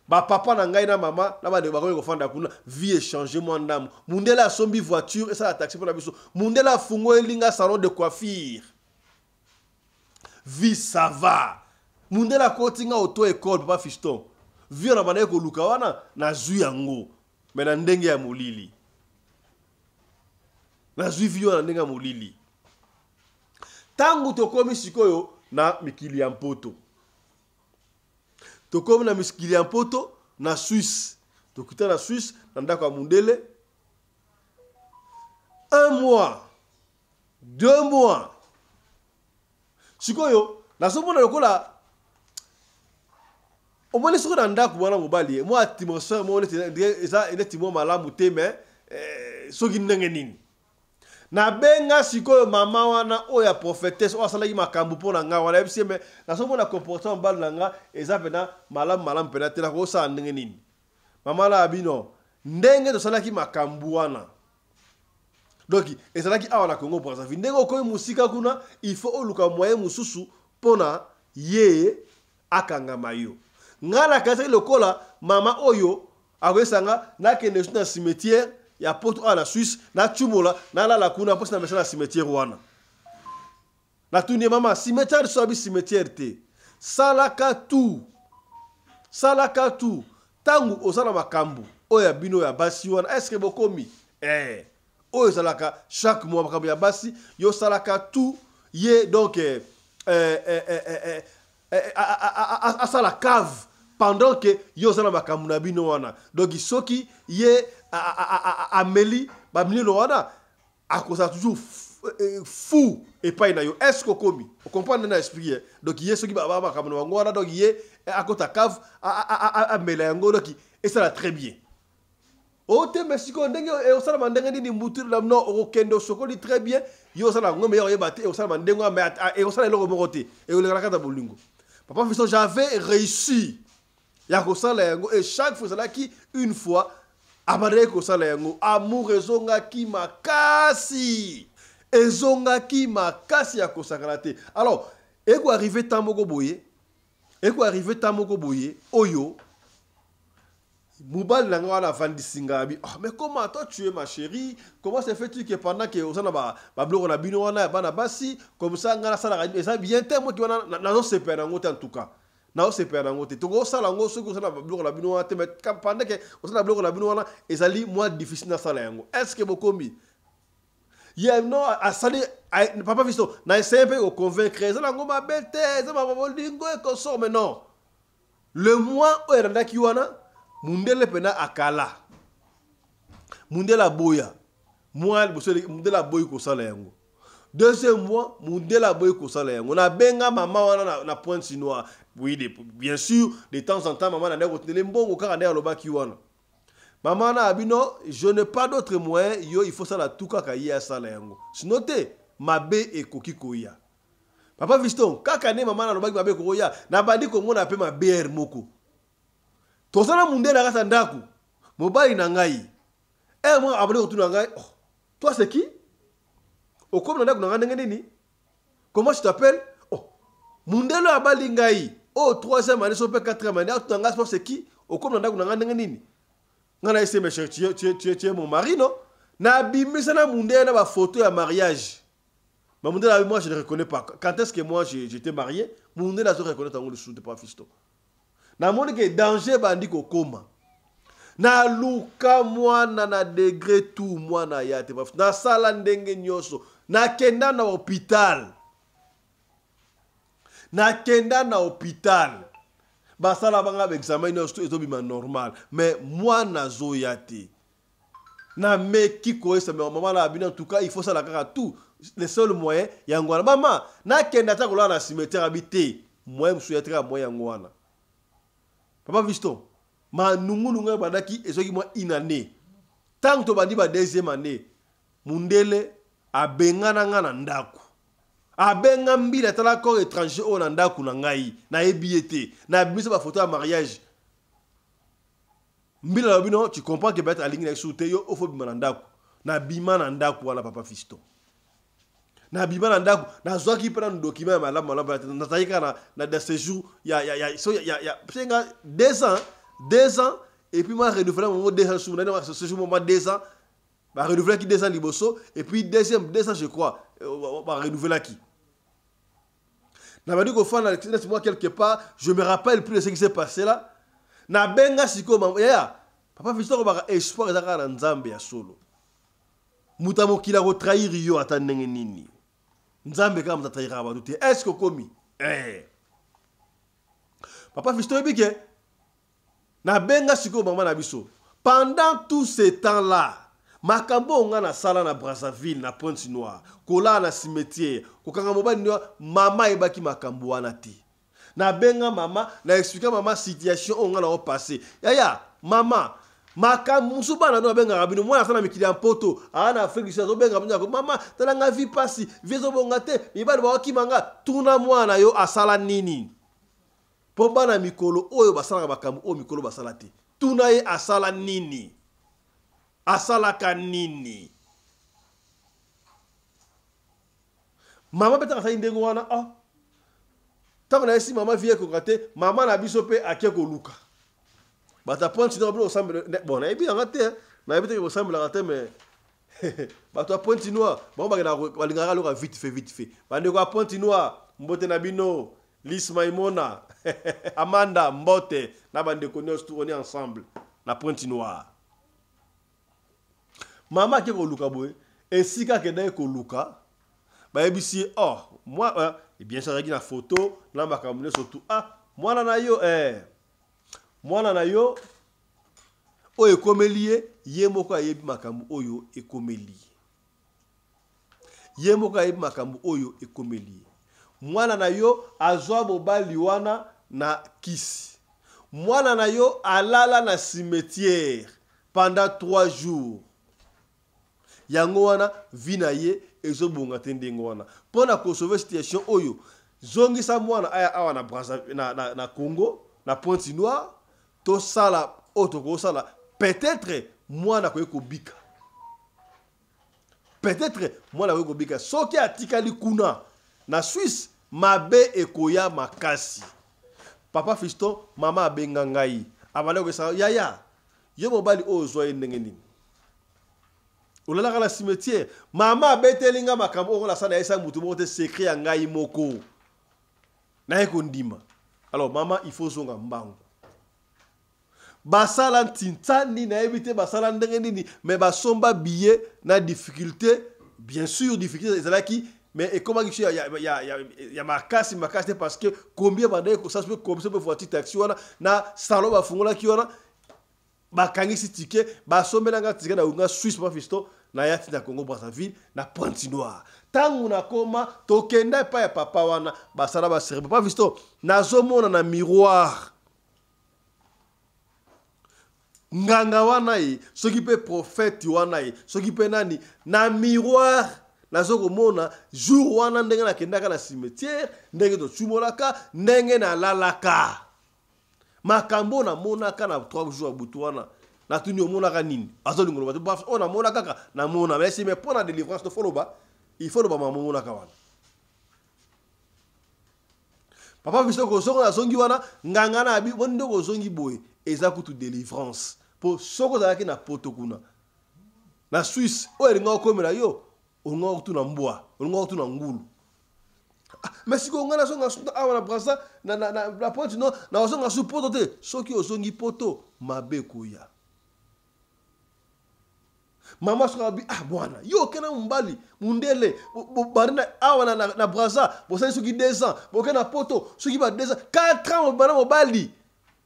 ba papa na ngai na mama na ba de ba ko fanda kuna vie échanger moi ndam mundele a sombi voiture et ça la taxi pour la biso mundele a fungo elinga salon de coiffure vie ça va mundele a kotinga auto école papa fiston vie na bana ko luka wana na zu yango mais na ndenge ya molili na zu vie na ndenge ya molili tangu tokomi sikoyo na mikili ya mpoto tokomi na mikili ya mpoto na Suisse tokita na Suisse na ndako ya mundele 1 mois 2 mois sikoyo nazomona lokola omoni siko na ndako wana mobali moi atmosphère mo eza netimo malamu te mais soki ndenge nini na benga sikoyo mama wana oya prophétesse o asalaki makambu pona nga wana ebisi mais nazomona comportement bal na nga eza pena malamu pena te na ko sa ndenge nini mama la abino ndenge tosalaki makambu wana donc ezalaki awa na Congo Brazzaville ndenge okoyi musika kuna il faut oluka moyen mususu pona ye akangama yo ngala kasa lokola mama oyo akwesanga na kende na cimetière ya poto à la Suisse na chumola na la kuna poste na mesana cimetière wana na tuni mama cimetière sobi cimetière te salaka tout tangu osala makambu oya bino ya basi wana est-ce que bokomi oyo salaka chaque mois makambu ya basi yo salaka tout ye donc à la cave pendant que yo sala makambu na bino wana donc soki ye ameli ba milino wana akosa toujours fou et pas na yo est-ce que komi on comprend na esprit donc ye soki ba makambu na wana donc ye akota cave amela yango donc et ça va très bien o te mesiko ndenge e osala mandenge ni mbutu la no o kendo sokoli très bien yo sala ngome yo yebate e osala mandengo mais e osala eloko morote e o lekala kata bolingo papa fiston j'avais réussi ya kosala yango et chaque fois ça qui une fois abadé kosala yango amour ezonga ki makasi ya kosakala te alors e ko arriver tamoko boye oyo Moubal n'a pas vendu singabi. Mais comment toi tu es ma chérie? Comment c'est fait-tu que pendant que on a ba blog on a bino on a bana basi comme ça ngala ça la ça bien tellement que on a non c'est pas en tout cas. Non c'est pas en tout. To ça la ngo ce que ça ba blog on a bino on a mais pendant que on a blog on a bino on a ezali moins difficile na ça la yango. Est-ce que bokombi? Yeah non à salir papa visto na essayer peu au convaincre ça la ngo ma belle tête ça ma bolingo et qu'on sort mais non. Le mois où elle a qui wana mundele pena akala mundela boya moi mundela boy ko sala yango deuxième mois mundela boy ko sala yango na benga mama wana na point chinois oui bien sûr de temps en temps maman na ndeko tele mbongo kaka ndeko lobaki wana maman na abino je n'ai pas d'autre moyen yo il faut sala tout kaka ya sala yango sinon te mabe ekoki koya papa viston kaka ne maman na lobaki mabe koya na bandi ko mona pe mabe moko tosala mundele na kasa ndaku mobali na ngai moi abone retourner ngai toi c'est qui au comme na ndaku na ndenge nini comment tu t'appelles mundele abali ngai 3e année so pe 4e année tu ngai c'est qui au comme na ndaku na ndenge nini ngana essayer mes chéris tu es mon mari non na bimisa na mundele na ba photo ya mariage ma mundele moi je ne reconnais pas quand est-ce que moi j'étais marié mundele a se reconnaître en le sous de pas fisto na moni ke danger bandi ko koma na luka mwana na degré tout mwana yate na sala ndenge nyoso na kenda na hôpital ba sala banga examen nyoso ezobima normal mais mwana zo yate na meki ko esa mais maman la bina en tout cas il faut ça la kaka tout le seul moyen yangwana mama na kenda ta kola na cimetière habité moyen msuyetra moyen ngwana papa visto ma nungu badaki ezoki moi une année tant to bandi ba deuxième année mundele abengana ngana ndaku abenga mbila tala corps étranger o na ndako na ngai na ebiete na biso ba photo ya mariage mbila la bino tu comprends que peut-être alingi na soute yo o fo bima na ndako na bima na ndako wala papa Fiston na bima na ndako na zwa ki prendre document ya malamu na taika na de séjour ya penga 2 ans et puis moi renouveler mon 2 ans sur na séjour moment 2 ans ba renouveler qui 2 ans liboso et puis deuxième 2 ans je crois ba renouveler qui na ba dit ko fa na moi quelque part je me rappelle plus de ce qui s'est passé là na benga siko ya papa Fiston ko ba espoir ezaka na nzambe ya solo muta mokila ko trahir yo ata ndenge nini nzambe kama mtatahira abantu te est-ce que komi papa Fiston bike na benga siko mama na biso pendant tout ce temps là makambo nga na sala na Brazzaville na Pointe-Noire kola na cimetière kokanga mobali no mama ebaki makambo wana te na benga mama na expliquer mama situation onga na o passé yaya mama makambo musubana no benga rabino mwana sana mikili ya poto ana Afrique so benga mnyako mama tala nga vi pasi vizo bonga te mibali ba okimanga tuna mwana yo asala nini po bana mikolo oyo basala makambo o mikolo basala te tuna ye asala nini asala kanini mama betaka sa ndengo wana tango na esi mama vie ko kate mama na biso pe akeko luka bata point no blo semble bon na bien raté na ebite ko semble raté mais bata point no bon ba na balingara lo vite fait bande ko point no mbote na bino Lis Maimona Amanda Mbote na bande ko on est ensemble na point noir mama ke ko luka boy et sika ke dai ko luka ba ebisi moi et bien ça na photo na makamune surtout mwana na yo mwana na yo oyo ekomelie ye moko ayebi makambo oyo ekomelie ye moko ayebi makambo oyo ekomelie mwana na yo azwa mobali wana na kisi mwana na yo alala na cimetière pendant 3 jours yango wana vina ye ezobonga te ndengo wana pona ko sauver situation oyo zongisa mwana aya awa na Brazzaville na Congo na Pointe-Noire to sala otoko sala peut-être mwana ko ekobika peut-être mwana ko ekobika soki atikali kuna na Suisse mabe ekoya makasi papa Fiston mama abenga ngai abana ko sa yaya yo mobali ozwa ndenge nini olala la cimetière mama betelinga makambo on la sana esa mutu mote secret ya ngai moko na ekondima alors mama il faut zonga mbango basala ntintani na ebite basala ndenge nini mais basomba billet na difficulté bien sûr difficulté ezalaki mais et comment il y a makasi parce que combien bande ko ça comme ça peut voiture taxi wana na salon ba fungola ki wana bakangisi ticket basombela nga ticket na unga Suisse pa Fiston na yati na Congo Brazzaville na Pointe-Noire tangu na koma tokenda pa ya papa wana basala ba serbe pa Fiston nazomona na miroir nganga wana soki pe prophète wana soki pe nani na miroir nazoko mona jour wana ndenge na kendaka na cimetière ndenge to chumolaka ndenge na lalaka makambo na monaka na 3 jours butu wana na tuni omonaka nini azolingo ba to ona mona kaka na mona mais si mais pour la délivrance to foloba il faut ba mamona ka wana papa Fiston ko soko na zongi wana nganga na abi wondo ko zongi boy eza kutu délivrance po soko za ki na poto kuna na Suisse o eringa okomela yo onga kutu na mbwa onga kutu na ngulu mais si ko ngana songa suta awana brasa na Pointe no na songa su poto te soki ozongi poto mabe koya mama sokabi bwana yo kena mbali mundele barina awana na brasa bosali soki 2 ans bokena poto soki ba 2 ans 4 ans bana mobali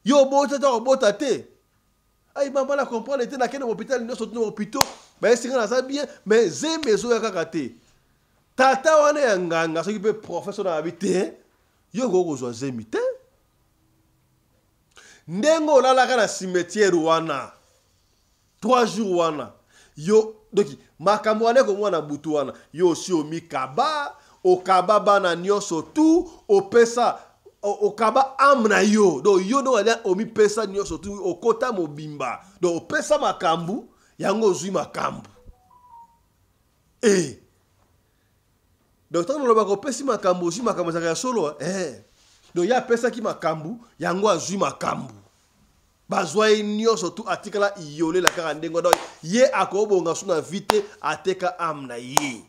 yo bota te ay mama la comprendre te na kena hôpital no sotu no hôpital ba esinga na za bien mais zemezo ya kaka te tata wana ya nganga soki pe professeur na habité yo go zo zemite ndengo lalaka na cimetière wana 3 jours wana yo doki makambo wana ko mwana butu wana yo si omikaba okaba bana nyonso tout opesa okaba amna yo donc yo no ala omi pesa nyonso tout okota mobimba donc opesa makambu yango ozwi makambu donc tant on va kopesi makambu ozwi makambu za solo donc ya pesa ki makambu yango azwi makambu bazwa nyonso tout atikala iyole la kaka ndengo donc ye akobonga suna vite ateka amna ye.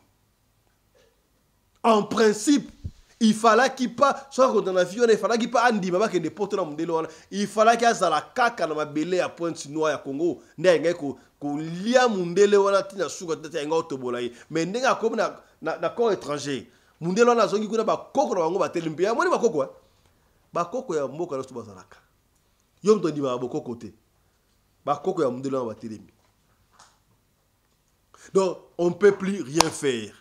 En principe, il fallait qu'il pas, soit quand on a vu, il fallait qu'il pas andi, mais que des potes dans mon délire, il fallait qu'il y ait la caca dans ma belé à Pointe Noire à Congo, n'est-ce ko lia mon délire wana tina suka tete nga otobolaye, mais n'est-ce comme na corps étranger, mon délire na zongi kuna ba koko na bango ba telimpia, moi ni ba koko ba koko ya mboka na sto bazalaka, yom to di ba boko côté, ba koko ya mon délire ba telimbi. Donc on peut plus rien faire.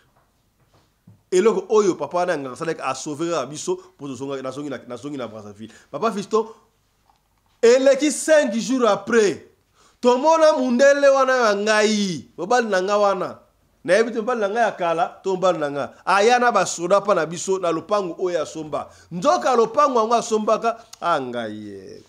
Et là, oyo papa a sauvé Abisso pour na Brazzaville. Papa Fiston, et les qui 5 jours après, tout le monde a mundele wana ngai, mobal nanga wana. Na ebite mobal nanga ya kala, to mobal nanga. Ayana ba soda pa na biso na lopango oya somba. Nzoka lopango anga sombaka angaye.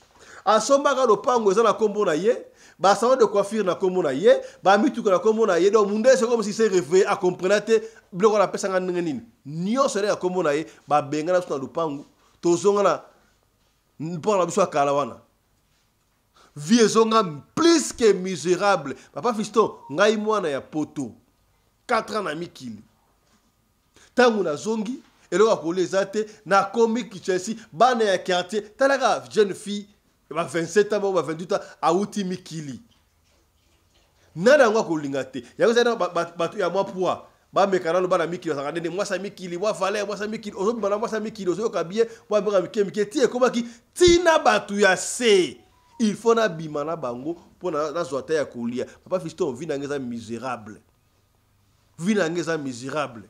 Asombaka lopango eza na kombo na ye. Ba salon de coiffure na kombo na ye, ba mituko na kombo na ye, donc munde c'est comme si c'est réveillé à comprendre bloko na pesa ngana nini. Nyo sere ya kombo na ye, ba benga na suna lupangu, to zonga na mpona biso akala wana. Vie zonga plus que misérable. Papa Fiston, ngai mwana ya poto. 4 ans na mikili. Tangu na zongi, eloko koleza te na komi Chelsea, bana ya quartier, talaka jeune fille 27 ans, 28 ans, à outi mikili. Nana ngwa kolingate. Yango zana batu ya mwa poa. Ba mekana no bana mikili sakande ne mwasa mikili, mwa fale, mwasa mikili, ozo bana mwasa mikili, ozo kabie, mwa bera mikili, tie koma ki tina batu ya se. Il faut na bimana bango pour na zota ya kolia. Papa Fiston vina ngeza misérable. Vina ngeza misérable.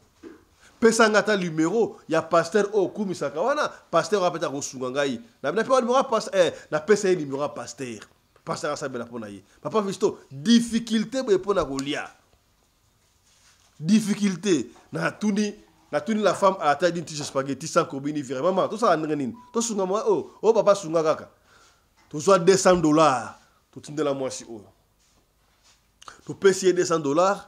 Pesa ngata numéro ya pasteur o kumisaka wana pasteur apeta ko sunga ngai na pe numéro pasteur na pesa numéro pasteur asabela pona ye. Papa Fiston difficulté bo pona ko lia difficulté na tuni la femme à la taille d'une tige spaghetti sans combini vire maman tout ça nini to sunga moi oh papa sunga kaka to soit $200 to tindela moi si oh to payer $200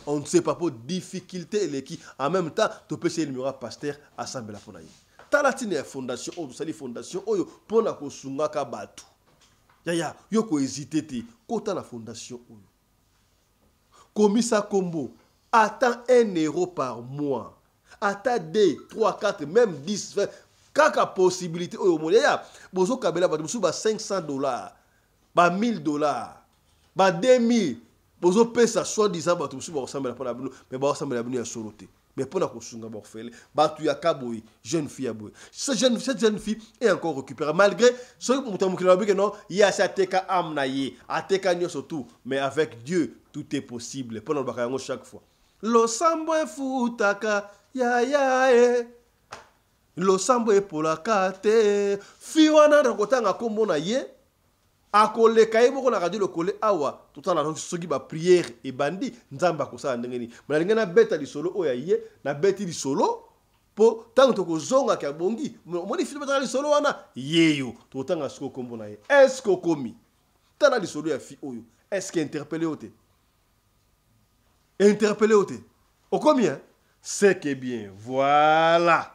on ne sait pas pour difficulté et qui en même temps tu peux essayer le numéro pasteur assemblée la fonaye talatine fondation o sali fondation oyo pona ko sunga ka batu ya yo ko hésiter te kota la fondation oyo komisa kombo attends €1 par mois attends 2 3 4 même 10 20 kaka possibilité oyo mo ya bozo kabela batu musu ba $500 ba $1000 ba 2000 bozo pesa soi-disant batu musu ba ressemble pour la bino mais ba ressemble la bino ya soloté mais pour na ko sunga ba fele batu ya kaboy jeune fille aboy cette jeune fille est encore récupérée malgré ce mutamou ki na bi que non ya sa teka amna ye ateka nyoso tout mais avec Dieu tout est possible pour na ba yango chaque fois lo sambo futaka ya lo sambo epolaka te fi wana na kotanga kombo na ye akole kaimo na radio le kole awa tout en soki ba prière et bandi nzamba ko sa ndengeni mala ngena beta li solo oya ye na beti li solo po tanto ko zonga ka bongi moni film ta li solo wana yeyo to tanga siko kombo na ye est-ce ko komi tana li solo ya fi oyo est-ce que interpellé ote o combien c'est que bien voilà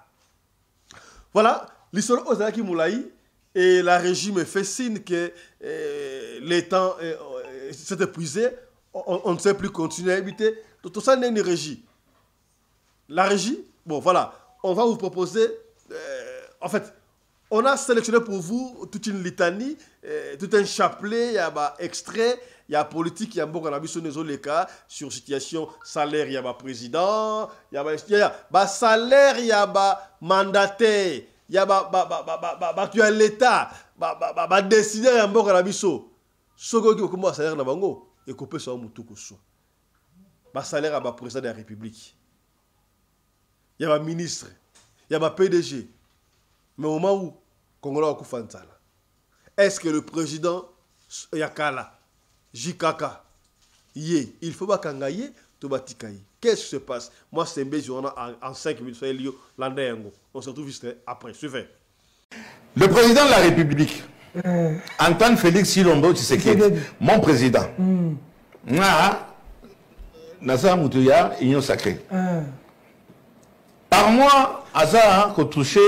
l'histoire ozaki moulaï et la régie me fait signe que les temps s'est épuisé, on ne sait plus continuer à habiter. Tout ça n'est une régie. La régie, bon voilà, on va vous proposer, en fait, on a sélectionné pour vous toute une litanie, tout un chapelet, il y a extrait, il y a politique, il y a beaucoup de cas sur situation salaire, il y a président, il y a salaire, il y a mandataire. Il y a tu as l'état décider ya mboka na biso soko ki ko salaire na bango et ko pesa mutu ko so ba salaire ba président de la république il y a ministre il y a PDG mais au moment où Congolais ko fantsala est-ce que le président yakala Jikaka il faut pas kangaye Qu'est-ce qui se passe? Moi, c'est en 5 minutes. On se retrouve juste après. Suivez. Le président de la République, Antoine Félix Tshilombo Tshisekedi, mon président, Naza Moutouya, Union Sacrée. Par mois, Aza a touché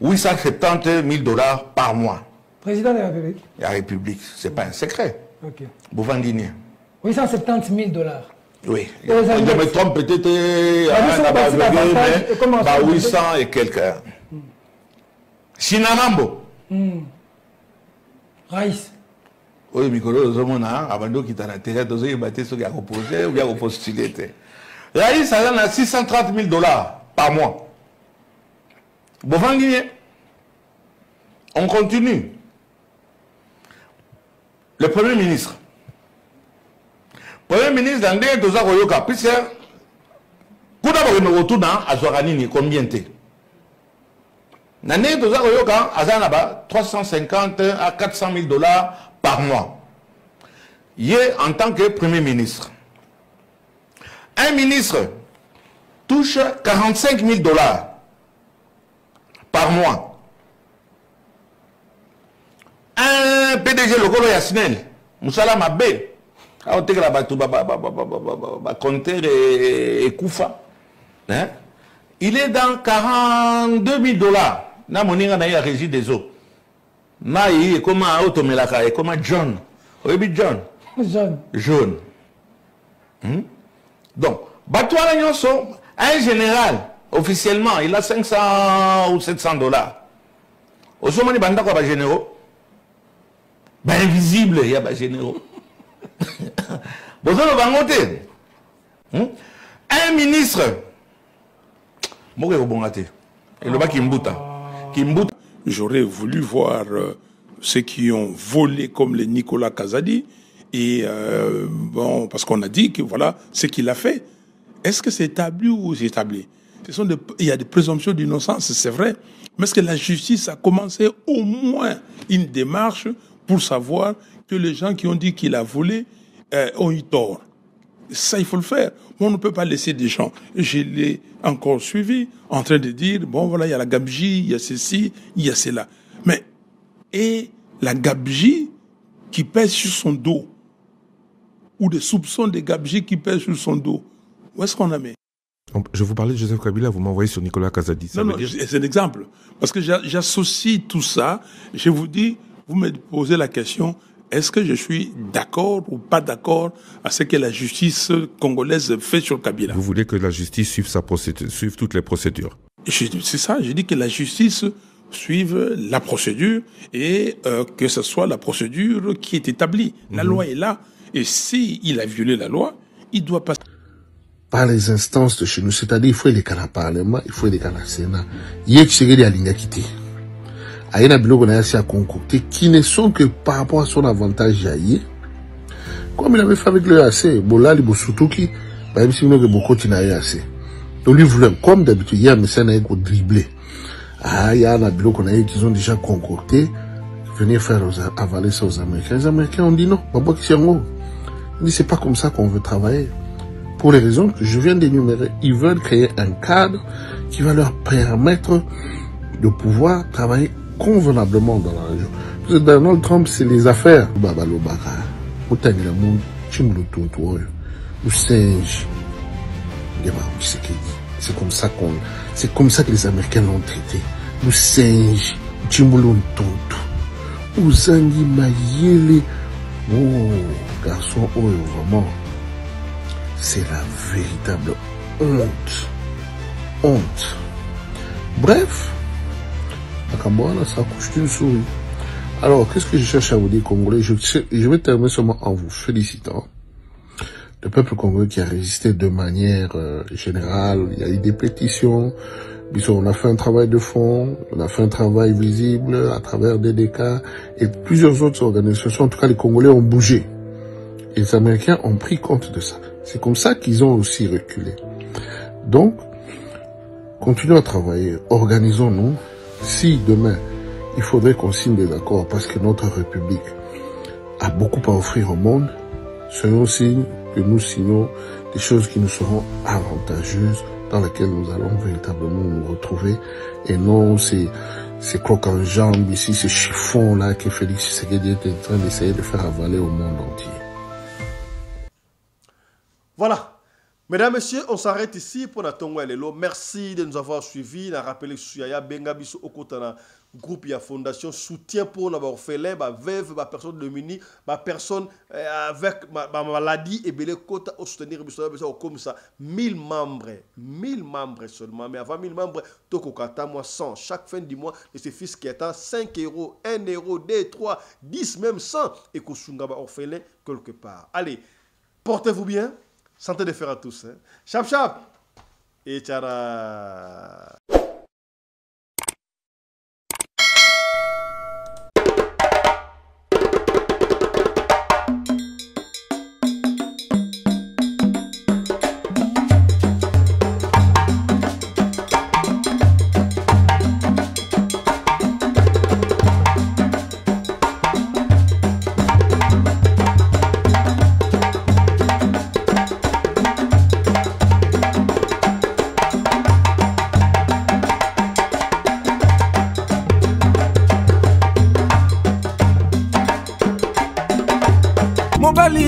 870 000 $, par mois. Président de la République. La République, ce n'est pas un secret. Ok. Bouvandini. 870 000 $. Oui. Je me trompe peut-être à 800 et quelques. Sinarambo. Raïs. Oui, Mikolo, Zomona, Abando qui t'a intérêt, il battait ce qui a reposé ou bien repostulé. Raïs, ça donne à 630 000 $ par mois. Bouvandini. On continue. Le Premier ministre. Premier ministre, dans les deux ans, il y a plusieurs. Combien t'es? Dans les deux ans, il y a 350 à 400 000 $ par mois. Il est en tant que Premier ministre. Un ministre touche 45 000 $ par mois. Un PDG local Yasnel, Moussala Mabé, il est dans 42 000 $. Na moninga na régie des eaux. Na yi comment automelaka et comment John. Oui John. Jaune. Donc, Batouala Nyonso, un général, officiellement, il a 500 ou 700 $. Au sommet, il y a des généraux. Ben invisible, il y a des généraux. Un ministre. J'aurais voulu voir ceux qui ont volé comme les Nicolas Kazadi. Et bon, parce qu'on a dit que voilà ce qu'il a fait. Est-ce que c'est établi ou c'est établi? Il y a des présomptions d'innocence, c'est vrai. Mais est-ce que la justice a commencé au moins une démarche pour savoir que les gens qui ont dit qu'il a volé ont eu tort? Ça, il faut le faire. On ne peut pas laisser des gens. Je l'ai encore suivi en train de dire, bon voilà, il y a la gabegie, il y a ceci, il y a cela. Mais, et la gabegie qui pèse sur son dos, ou des soupçons de gabegie qui pèsent sur son dos, où est-ce qu'on a mis? Je vous parlais de Joseph Kabila, vous m'envoyez sur Nicolas Kazadi. Non, c'est un exemple. Parce que j'associe tout ça. Je vous dis, vous me posez la question, est-ce que je suis d'accord ou pas d'accord à ce que la justice congolaise fait sur Kabila? Vous voulez que la justice suive toutes les procédures? C'est ça, j'ai dit que la justice suive la procédure et que ce soit la procédure qui est établie. La loi est là. Et s'il a violé la loi, il doit passer par les instances de chez nous. C'est-à-dire, il faut les cas Parlement, il faut les cas Sénat. Il y a des lignes qui étaient. Il y a des blocs à concocter qui ne sont que par rapport à son avantage. Comme il avait fait avec le AC, Bola, il surtout qui, même si nous avons beaucoup de AC. Donc, lui voulait, comme d'habitude, il y a un message qui dribblé. Il y a des blocs qui ont déjà concocté, venir faire avaler ça aux Américains. Les Américains ont dit non, ils disent c'est pas comme ça qu'on veut travailler. Pour les raisons que je viens d'énumérer, ils veulent créer un cadre qui va leur permettre de pouvoir travailler convenablement dans la région. Parce que Donald Trump, c'est les affaires. C'est comme ça que les Américains l'ont traité. Nous singes, Chimulun Tonto. Uzangi Mayele. Oh, garçon, oh, vraiment. C'est la véritable honte. Honte. Bref, Akambouana, ça couche d'une souris. Alors, qu'est-ce que je cherche à vous dire, Congolais? Je vais terminer seulement en vous félicitant. Le peuple congolais qui a résisté de manière générale, il y a eu des pétitions. On a fait un travail de fond, on a fait un travail visible à travers DDK et plusieurs autres organisations. En tout cas, les Congolais ont bougé. Et les Américains ont pris compte de ça. C'est comme ça qu'ils ont aussi reculé. Donc, continuons à travailler, organisons-nous. Si demain, il faudrait qu'on signe des accords parce que notre République a beaucoup à offrir au monde, soyons signes que nous signons des choses qui nous seront avantageuses, dans lesquelles nous allons véritablement nous retrouver, et non ces crocs en jambes ici, ces chiffons là que Félix Tshisekedi est en train d'essayer de faire avaler au monde entier. Voilà. Mesdames, Messieurs, on s'arrête ici pour notre Lelo. Merci de nous avoir suivis. On a rappelé que Yaya Bengabiso au côté de groupe et fondation soutien pour nos orphelins, veuves, personnes démunies, personnes avec maladie et belé côté au soutenir comme ça 1000 membres seulement. Mais avant 1000 membres, toko kata moi 100 chaque fin du mois et ces fils qui attend 5 €, 1 €, 2, 3, 10 même 100 et qu'on sunga orphelin quelque part. Allez, portez-vous bien. Santé de faire à tous. Hein. Chap chap et tchara.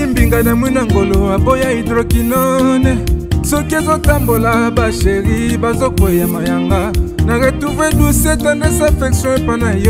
Mbinga na mwina ngolo aboya hydroquinone soki ezotambola basheri bazokwea mayanga na retrouve douce tendresse affection epa na yo.